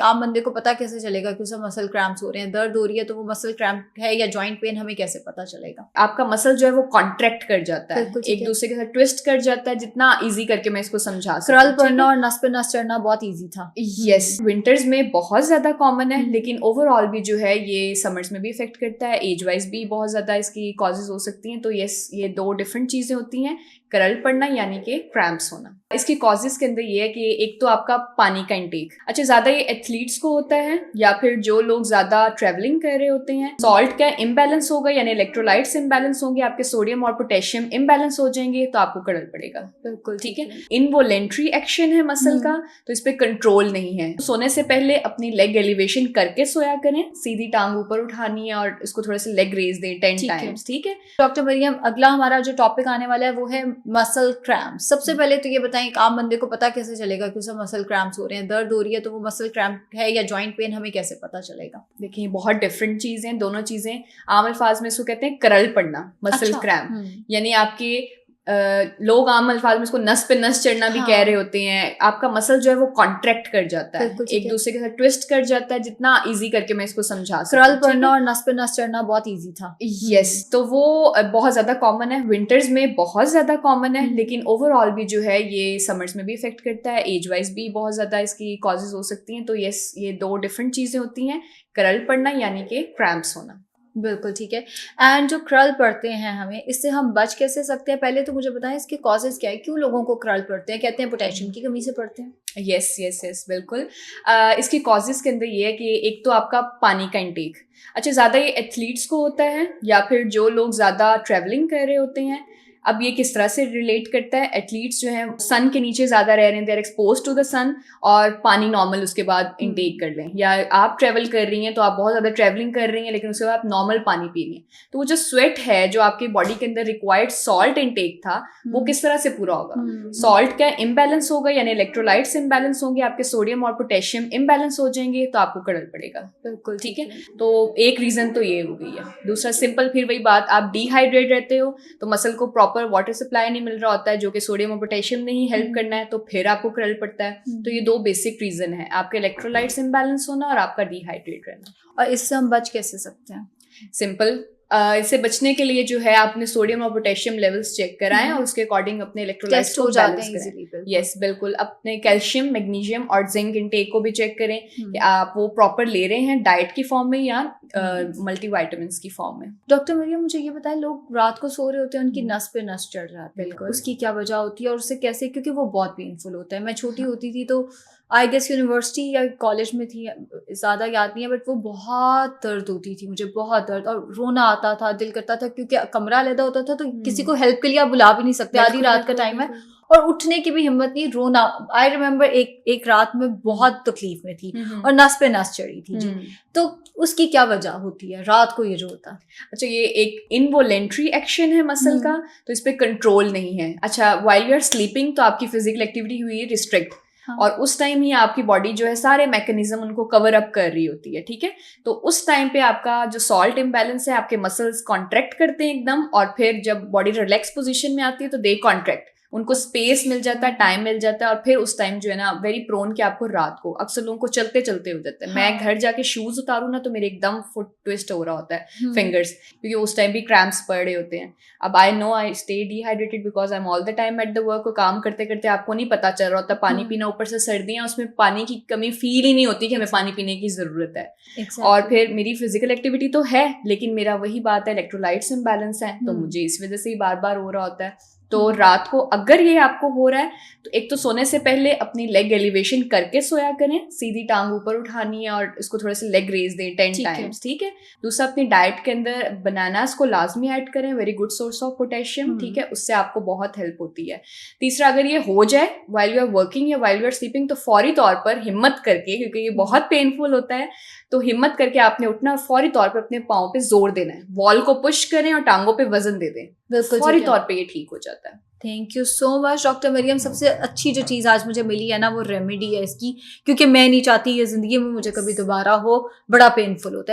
आम बंदे को पता कैसे चलेगा कि उसे मसल क्रैम्प्स हो रहे हैं, दर्द हो रही है तो वो मसल क्रैम्प है या जॉइंट पेन, हमें कैसे पता चलेगा? आपका मसल जो है वो कॉन्ट्रैक्ट कर जाता है, बिल्कुल ठीक एक है। दूसरे के साथ ट्विस्ट कर जाता है। जितना इजी करके मैं इसको समझा सकती क्रल हूँ, ठीक पड़ना है? और नस पे नस चढ़ना बहुत इजी था। यस, विंटर्स में बहुत ज्यादा कॉमन है, हम्म। लेकिन ओवरऑल भी जो है ये समर्स में भी इफेक्ट करता है। एज वाइज भी बहुत ज्यादा इसकी कॉजेज हो सकती हैं। तो यस, ये दो डिफरेंट चीजें होती हैं। करल पड़ना यानी कि क्रैम्प्स होना, इसकी कॉजेज के अंदर ये है कि एक तो आपका पानी का इंटेक, अच्छा ज्यादा ये एथलीट्स को होता है, या फिर जो लोग ज्यादा ट्रेवलिंग कर रहे होते हैं। सॉल्ट का इम्बैलेंस होगा, यानी इलेक्ट्रोलाइट्स इम्बैलेंस होंगे, आपके सोडियम और पोटेशियम इम्बैलेंस हो जाएंगे, तो आपको करल पड़ेगा। बिल्कुल ठीक है। इनवोलेंट्री एक्शन है मसल का, तो इस पे कंट्रोल नहीं है। सोने से पहले अपनी लेग एलिवेशन करके सोया करें, सीधी टांग ऊपर उठानी है और इसको थोड़ा सा लेग रेज दें 10 टाइम्स। ठीक है डॉक्टर मरियम, अगला हमारा जो टॉपिक आने वाला है वो है मसल क्रैम्प। सबसे पहले तो ये बताएं कि आम बंदे को पता कैसे चलेगा कि उसे मसल क्रैम्प्स हो रहे हैं, दर्द हो रही है तो वो मसल क्रैम्प है या जॉइंट पेन, हमें कैसे पता चलेगा? देखिए, बहुत डिफरेंट चीज हैं दोनों चीजें। आम अल्फाज में इसको कहते हैं करल पड़ना, मसल क्रैम्प, यानी आपके लोग आम अल्फाज में इसको नस पे नस चढ़ना भी कह रहे होते हैं। आपका मसल जो है वो कॉन्ट्रैक्ट कर जाता है, एक दूसरे के साथ ट्विस्ट कर जाता है। जितना इजी करके मैं इसको समझा सकती हूँ, क्रल पड़ना और नस पे नस चढ़ना बहुत इजी था। यस, तो वो बहुत ज्यादा कॉमन है, विंटर्स में बहुत ज्यादा कॉमन है, लेकिन ओवरऑल भी जो है ये समर्स में भी इफेक्ट करता है। एज वाइज भी बहुत ज्यादा इसकी कॉजेज हो सकती हैं। तो यस, ये दो डिफरेंट चीजें होती हैं। करल पड़ना यानी कि क्रैम्प्स होना। बिल्कुल ठीक है। एंड जो क्रल पड़ते हैं हमें, इससे हम बच कैसे सकते हैं? पहले तो मुझे बताएं इसके कॉजेज क्या है, क्यों लोगों को क्रल पड़ते हैं? कहते हैं पोटेशियम की कमी से पड़ते हैं। यस यस यस, बिल्कुल। इसके कॉजेज के अंदर ये है कि एक तो आपका पानी का इंटेक, अच्छा ज्यादा ये एथलीट्स को होता है, या फिर जो लोग ज्यादा ट्रेवलिंग कर रहे होते हैं। अब ये किस तरह से रिलेट करता है? एथलीट्स जो हैं सन के नीचे ज्यादा रह रहे हैं, they are exposed to the sun, और पानी नॉर्मल उसके बाद इंटेक कर लें। या आप ट्रेवल कर रही हैं तो आप बहुत ज्यादा ट्रेवलिंग कर रही हैं, लेकिन उसके बाद आप नॉर्मल पानी पी रही हैं, तो वो जो स्वेट है, जो आपकी बॉडी के अंदर रिक्वायर्ड सॉल्ट इंटेक था, वो किस तरह से पूरा होगा? सॉल्ट का इम्बैलेंस होगा, यानी इलेक्ट्रोलाइट्स इम्बैलेंस होंगे, आपके सोडियम और पोटेशियम इम्बैलेंस हो जाएंगे, तो आपको करल पड़ेगा। बिल्कुल ठीक है। तो एक रीजन तो ये हो गई है। दूसरा सिंपल, फिर वही बात, आप डिहाइड्रेट रहते हो तो मसल को प्रॉपर वाटर सप्लाई नहीं मिल रहा होता है, जो कि सोडियम और पोटेशियम ने ही हेल्प करना है, तो फिर आपको करल पड़ता है। तो ये दो बेसिक रीजन है, आपके इलेक्ट्रोलाइट्स इम्बैलेंस होना और आपका डिहाइड्रेट रहना। और इससे हम बच कैसे सकते हैं? सिंपल, इससे बचने के लिए जो है आपने सोडियम और पोटेशियम लेवल्स चेक कराएं और उसके अकॉर्डिंग अपने इलेक्ट्रोलाइट्स को बैलेंस करें। यस बिल्कुल, अपने कैल्शियम, मैग्नीशियम और जिंक इनटेक को भी चेक करें कि आप वो प्रॉपर ले रहे हैं डाइट की फॉर्म में या मल्टीविटामिन्स की फॉर्म में। डॉक्टर मरियम, मुझे ये बताएं, लोग रात को सो रहे होते हैं, उनकी नस पे नस चढ़ जाती है, बिल्कुल। उसकी क्या वजह होती है और उससे कैसे? क्योंकि वो बहुत पेनफुल होता है। मैं छोटी होती थी तो आई गेस यूनिवर्सिटी या कॉलेज में थी, ज़्यादा याद नहीं है, बट वो बहुत दर्द होती थी, मुझे बहुत दर्द, और रोना आता था, दिल करता था, क्योंकि कमरा अलग होता था तो किसी को हेल्प के लिए आप बुला भी नहीं सकते, आधी रात का टाइम है और उठने की भी हिम्मत नहीं, रोना। आई रिमेम्बर एक रात में बहुत तकलीफ में थी और नस पे नस चढ़ी थी जी। तो उसकी क्या वजह होती है रात को ये जो होता है? अच्छा, ये एक इनवोलेंट्री एक्शन है मसल का, तो इस पे कंट्रोल नहीं है। अच्छा, व्हाइल यू आर स्लीपिंग तो आपकी फिजिकल एक्टिविटी हुई है रिस्ट्रिक्ट, और उस टाइम ही आपकी बॉडी जो है सारे मैकेनिज्म उनको कवर अप कर रही होती है। ठीक है। तो उस टाइम पे आपका जो सॉल्ट इम्बैलेंस है, आपके मसल्स कॉन्ट्रैक्ट करते हैं एकदम, और फिर जब बॉडी रिलैक्स पोजीशन में आती है तो दे कॉन्ट्रैक्ट, उनको स्पेस मिल जाता है, टाइम मिल जाता है, और फिर उस टाइम जो है ना वेरी प्रोन कि आपको रात को अक्सर लोगों को चलते चलते हो जाता है। मैं घर जाके शूज उतारूं ना तो मेरे एकदम फुट ट्विस्ट हो रहा होता है, फिंगर्स, क्योंकि उस टाइम भी क्रैम्प्स पड़ रहे होते हैं। अब I know I stay dehydrated because I am all the time at the work, काम करते करते आपको नहीं पता चल रहा होता, पानी पीना, ऊपर से सर्दियां, उसमें पानी की कमी फील ही नहीं होती कि हमें पानी पीने की जरूरत है। और फिर मेरी फिजिकल एक्टिविटी तो है, लेकिन मेरा वही बात है, इलेक्ट्रोलाइट्स इम्बैलेंस है, तो मुझे इस वजह से ही बार बार हो रहा होता है। तो रात को अगर ये आपको हो रहा है तो एक तो सोने से पहले अपनी लेग एलिवेशन करके सोया करें, सीधी टांग ऊपर उठानी है और इसको थोड़ा सा लेग रेज दें 10 टाइम्स। ठीक है। दूसरा, अपनी डाइट के अंदर बनानास को लाजमी ऐड करें, very good source of potassium. ठीक है, उससे आपको बहुत हेल्प होती है। तीसरा, अगर ये हो जाए व्हाइल यू आर वर्किंग या व्हाइल यू आर स्लीपिंग, तो फौरी तौर पर हिम्मत करके, क्योंकि ये बहुत पेनफुल होता है, तो हिम्मत करके आपने उठना और फौरी तौर पे अपने पाँव पे जोर देना है, वॉल को पुश करें और टांगों पे वजन दे दें, फौरी तौर पे ये ठीक हो जाता है। Thank you so much doctor Mariam. सबसे अच्छी जो चीज़ आज मुझे मिली है ना, वो रेमेडी है इसकी, क्योंकि मैं नहीं चाहती ये ज़िंदगी में मुझे कभी दोबारा हो, बड़ा पेनफुल होता है।